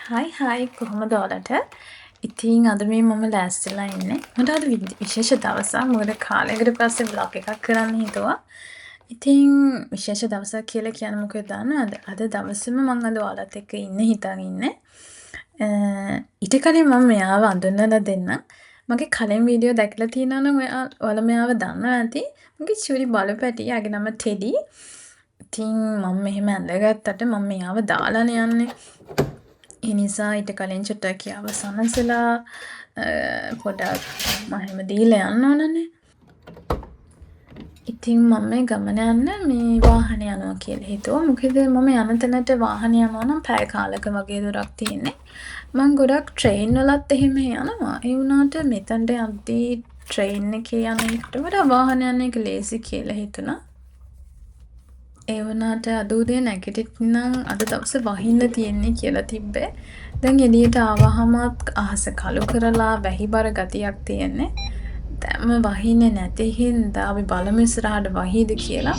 හයි කොහොමද ඔයාලට? ඉතින් අද මම ලෑස්තිලා ඉන්නේ. මට අද විශේෂ දවසක්. මොකද කාලයකට පස්සේ vlog එකක් කරන්න හිතුවා. ඉතින් විශේෂ දවසක් කියලා කියන්නේ මොකද දන්නවද? අද දවසේම මම අද ඔයාලත් එක්ක ඉන්න හිතාගෙන ඉන්නේ. ඊට කලින් මම මෙයාව අඳුන්වලා දෙන්නම්. මගේ කලින් වීඩියෝ දැකලා තියෙනවා නම් ඔයාලා මෙයාව දන්නවා ඇති. මගේ චූටි බලපැටිය. යාගේ නම ටෙඩි. ඉතින් මම මෙහෙම ඇඳගත්තට මම මෙයාව දාලානේ යන්නේ. ඒ නිසා ඊට කලින් චුට්ටක් යාව සනසලා පොඩක් මම දීලා යන්න ඕනනේ. ඉතින් මම මේ ගමන යන්න මේ වාහනේ යනවා කියලා හිතුවා. මොකද මම යන තැනට වාහනේ යනවා නම් පැය කාලක වගේ දුරක් තියෙන්නේ. මම ගොඩක් ට්‍රේන් වලත් එහෙම යනවා. ඒ වුණාට මෙතනට යද්දී ට්‍රේන් එකේ යන එකට වඩා වාහන යන එක ලේසි කියලා හිතුණා. ඒ වුණාට අද උදේ නැගිටින්නම් අද දවසේ වහින්න තියෙන්නේ කියලා තිබ්බේ. දැන් එළියට ආවහමත් අහස කළු කරලා වැහිබර ගතියක් තියෙන්නේ. දැන්ම වහින්නේ නැති හින්දා අපි බලමු ඉස්සරහට වහීද කියලා.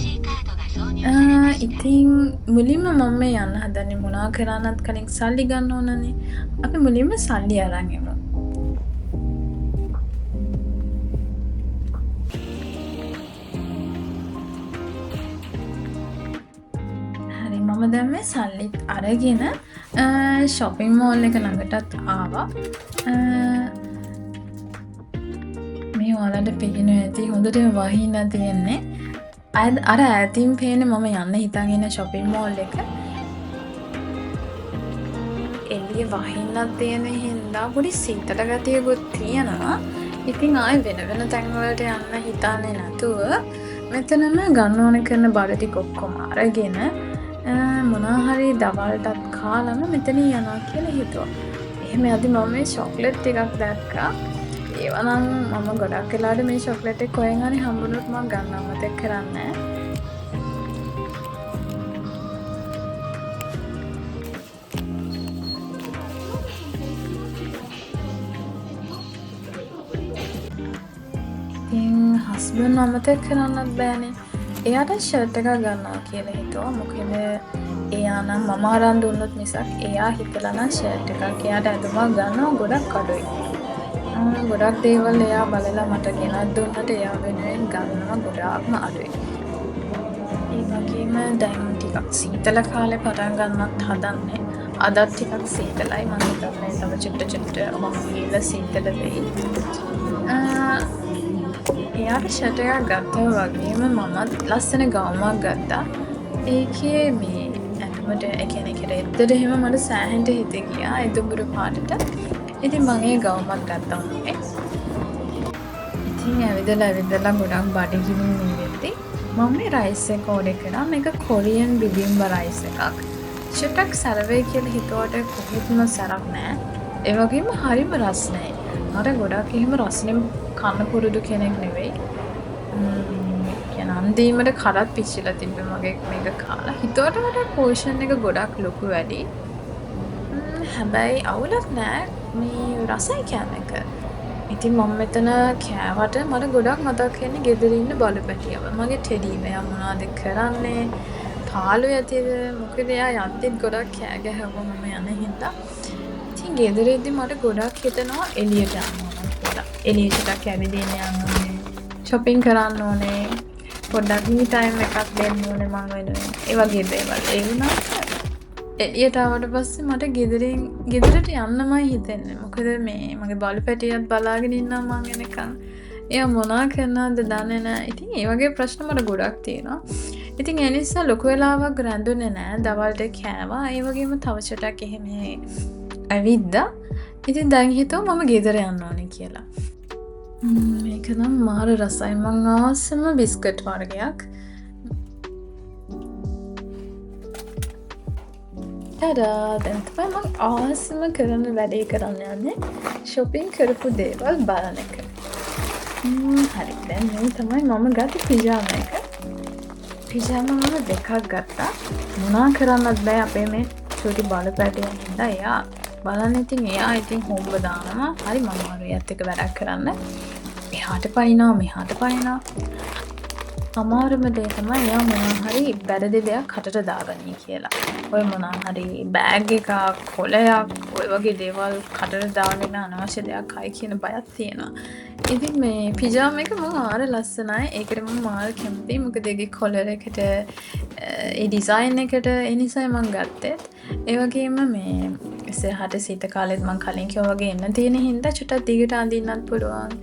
ඉතින් මුලින්ම මම මේ යන්න හදන්නේ මොනා කරන්නත් කලින් සල්ලි ගන්න ඕනනේ. අපි මුලින්ම සල්ලි අරන් යමු. මම දැන් මේ සල්ලිත් අරගෙන shopping mall එක ළඟටත් ආවා. මේ ඔයාලට පේනවා ඇති හොඳටම වහින්න තියෙන්නේ. අර ඈතින් පේන්නේ මම යන්න හිතාගෙන shopping mall එක. එළිය වහින්නත් තියෙන හින්දා පොඩි සීතල ගතියකුත් තියෙනවා. ඉතින් ආයෙ වෙන තැන් වලට යන්න හිතන්නේ නැතුව මෙතනම ගන්න ඕන කරන බඩ ටික ඔක්කොම අරගෙන මොනාහරි දවල්ටත් කාලම මෙතන යනවා කියලා හිතුවා. එහෙම යද්දි මම මේ චොක්ලට් ටිකක් දැක්කා. ඒවා නම් මම ගොඩක් වෙලාවට මේ චොක්ලට් එක කොහෙන් හරි හම්බුනොත් මම ගන්නවා මතක කරන්නේ. ඉතින් හස්බන්ඩ් අමතක කරන්නත් බෑනේ. එයාට ෂර්ට් එකක් ගන්නවා කියලා හිතුවා. මොකද එයා නම් මම අරන් දුන්නොත් මිසක් එයා හිතලා නම් ෂර්ට් එකක් එයාට ඇඳුමක් ගන්නවා ගොඩක් අඩුයි. ගොඩක් දේවල් එයා බලලා මට ගෙනත් දුන්නට එයා වෙනුවෙන් ගන්නවා ගොඩාක්ම අඩුයි. ඒ වගේම දැන් ටිකක් සීතල කාලේ පටන් ගන්නත් හදන්නේ. අදත් ටිකක් සීතලයි. මම හිතන්නේ තව චුට්ට ඔහොම ගිහලා සීතල වෙයි. එයාට ෂර්ට් එකක් ගත්තා වගේම මමත් ලස්සන ගවුමක් ගත්තා. ඒකේ මේ ඇඳුමට ඒ කියන්නේ කෙරෙද්දට එහෙම මට සෑහෙන්න හිත ගියා ඒ දුඹුරු පාටට. ඉතින් මම ඒ ගවුමක් ගත්තා උනේ. ඉතින් ඇවිදලා ගොඩක් බඩගිනින් ඉඳිද්දි මම මේ රයිස් එක ඕඩර් කරා. මේක කොරියන් බිබිම්බා රයිස් එකක්. චුට්ටක් සැර වෙයි කියලා හිතුවට කොහෙත්ම සැරක් නෑ. ඒ වගේම හරිම රස්නයි. මට ගොඩක් එහෙම රස්නෙම කන්න පුරුදු කෙනෙක් නෙවෙයි. කියන අන්තිමට කරත් පිච්චිලා තිබ්බේ මගේ මේක කාලා. හිතුවට වඩා පෝෂන් එක ගොඩක් ලොකු වැඩි. හැබැයි අවුලක් නෑ මේ රසයි කෑම එක. ඉතින් මම මෙතන කෑවට මට ගොඩක් මතක් වෙන්නේ ගෙදර ඉන්න බලපැටියව. මගේ ටෙඩි මෙයා මොනවද කරන්නේ? පාළු යතිද? මොකද එයා යද්දිත් ගොඩක් කෑ ගැහුවා මම යන හින්දා. ඉතින් ගෙදරදී මට ගොඩක් හිතෙනවා එළියට යන්න ඕන කියලා. එළියට කැවිදින්න යන්න ඕනේ. shopping කරන්න ඕනේ. පොඩ්ඩක් me time එකක් දෙන්න ඕනේ මම වෙනුවෙන්. ඒ වගේ දේවල්. ඒ වුණාට එළියට ආවට පස්සේ මට ගෙදරට යන්නමයි හිතෙන්නේ. මොකද මේ මගේ බලපැටියත් බලාගෙන ඉන්නවා මං එනකන්. එයා මොනා කරනවද දන්නේ නැහැ. ඉතින් ඒ වගේ ප්‍රශ්න මට ගොඩක් තියෙනවා. ඉතින් ඒ නිසා ලොකු වෙලාවක් රැඳුනේ නැහැ. දවල්ට කෑවා. ඒ වගේම තව චටක් එහෙම ඇවිද්දා. ඉතින් දැන් හිතුවා මම ගෙදර යන්න ඕනේ කියලා. මේක නම් මාර රසයි. මං ආසම බිස්කට් වර්ගයක්. ටඩා! දැන් තමයි මං ආසම කරන වැඩේ කරන්න යන්නේ. shopping කරපු දේවල් බලන එක. හරි. දැන් මේ තමයි මම ගත්ත පිජාමා එක. පිජාමා මම දෙකක් ගත්තා. මොනා කරන්නත් බෑ අපේ මේ චූටි බලපෑටියෙන් හින්දා එයා බලන්න ඉතින් එයා ඉතින් හොම්බ දානවා. හරි මම අරයත් එක වැඩක් කරන්න. එහාට පනිනවා මෙහාට පනිනවා. අමාරුම දේ තමයි එයා මොනවා හරි වැරදි දෙයක් කටට දාගනී කියලා. ඔය මොනවා හරි බෑග් එකක්, කොලයක් ඔය වගේ දේවල් කටට දාගෙන අනවශ්‍ය දෙයක් කයි කියන බයක් තියෙනවා. ඉතින් මේ පිජාම එක මම මාර ලස්සනයි. ඒකට මම මාර කැමතියි. මොකද ඒකේ කොලර් එකට ඒ ඩිසයින් එකට ඒ නිසයි මම ගත්තෙත්. ඒ වගේම මේ ඉස්සරහට සීත කාලෙත් මම කලින් කිව්වා වගේ එන්න තියෙන හින්දා චුට්ටක් දිගට අඳින්නත් පුළුවන්.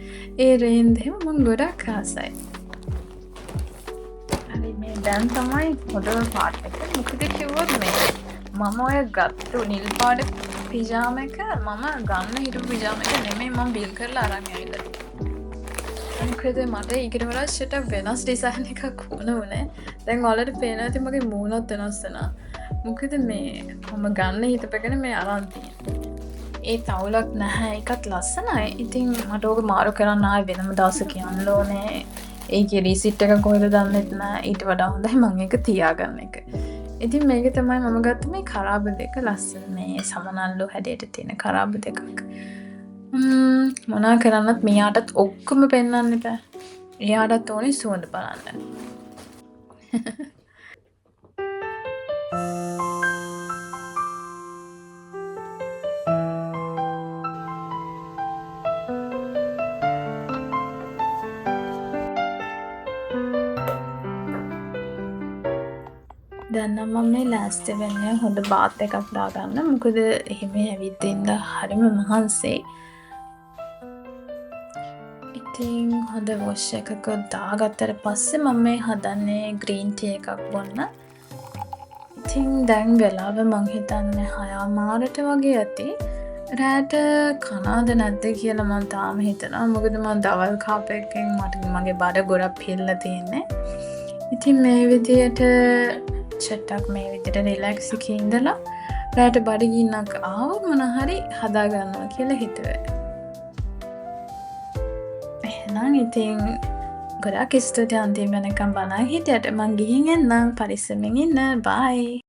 ඒ රේන්ද් එහෙම මම ගොඩක් ආසයි. හරි මේ දැන් තමයි හොඳම පාට් එක. මොකද කිව්වොත් මේ මම ඔය ගත්තු නිල් පාට පිජාම එක මම ගන්න හිටපු පිජාම එක නෙමෙයි මම බිල් කරලා අරන් ඇවිල්ලා තියෙන්නේ. මොකද මට ඊට වඩා චුට්ටක් වෙනස් ඩිසයින් එකක් ඕන වුණේ. දැන් ඔයාලට පේනවා ඇති මගේ මූණත් වෙනස් වෙනවා. මොකද මේ මම ගන්න හිතපගෙන මේ අරන් තියෙන්නේ. ඒ තවුලක් නැහැ. ඒකත් ලස්සනයි. ඉතින් මට ඕක මාරු කරන්න ආයෙ වෙනම දවසක යන්න ඕනේ. ඒකේ රීසිට් එක කොහෙද දන්නෙත් නෑ. ඊට වඩා හොඳයි මම ඒක තියාගන්න එක. ඉතින් මේක තමයි මම ගත්ත මේ කරාබ දෙක ලස්සන මේ සමනල්ලු හැඩයට තියෙන කරාබ දෙකක්. මොනා කරන්නත් මෙයාටත් ඔක්කොම පෙන්වන්න එපා. එයාටත් ඕනේ සුවඳ බලන්න. දැන් නම් මම මේ ලෑස්ති වෙන්නේ හොඳ බාත් එකක් දාගන්න. මොකද එහෙම ඇවිත් ඉන්න හරිම මහන්සියි. ඉතින් හොඳ වොෂ් එකක දාගත්තට පස්සේ මම මේ හදන්නේ ග්‍රීන් ටී එකක් බොන්න. ඉතින් දැන් වෙලාව මං හිතන්නේ 6:00ට වගේ ඇති. රෑට කනවද නැද්ද කියලා මං තාම හිතනවා. මොකද මං දවල් කාප එකෙන් මගේ බඩ ගොඩක් පිරලා තියෙන්නේ. ඉතින් මේ විදියට චට්ටක් මේ විදියට රිලැක්ස් එකේ ඉඳලා රෑට බඩගින්නක් ආවොත් මොන හරි හදා ගන්නවා කියලා හිතුවේ. එහෙනම් ඉතින් ගොඩාක් ස්තුතියි අන්තිම වෙනකම් බලන් හිටියට. මං ගිහින් එන්නම්. පරිස්සමෙන් ඉන්න. බයි.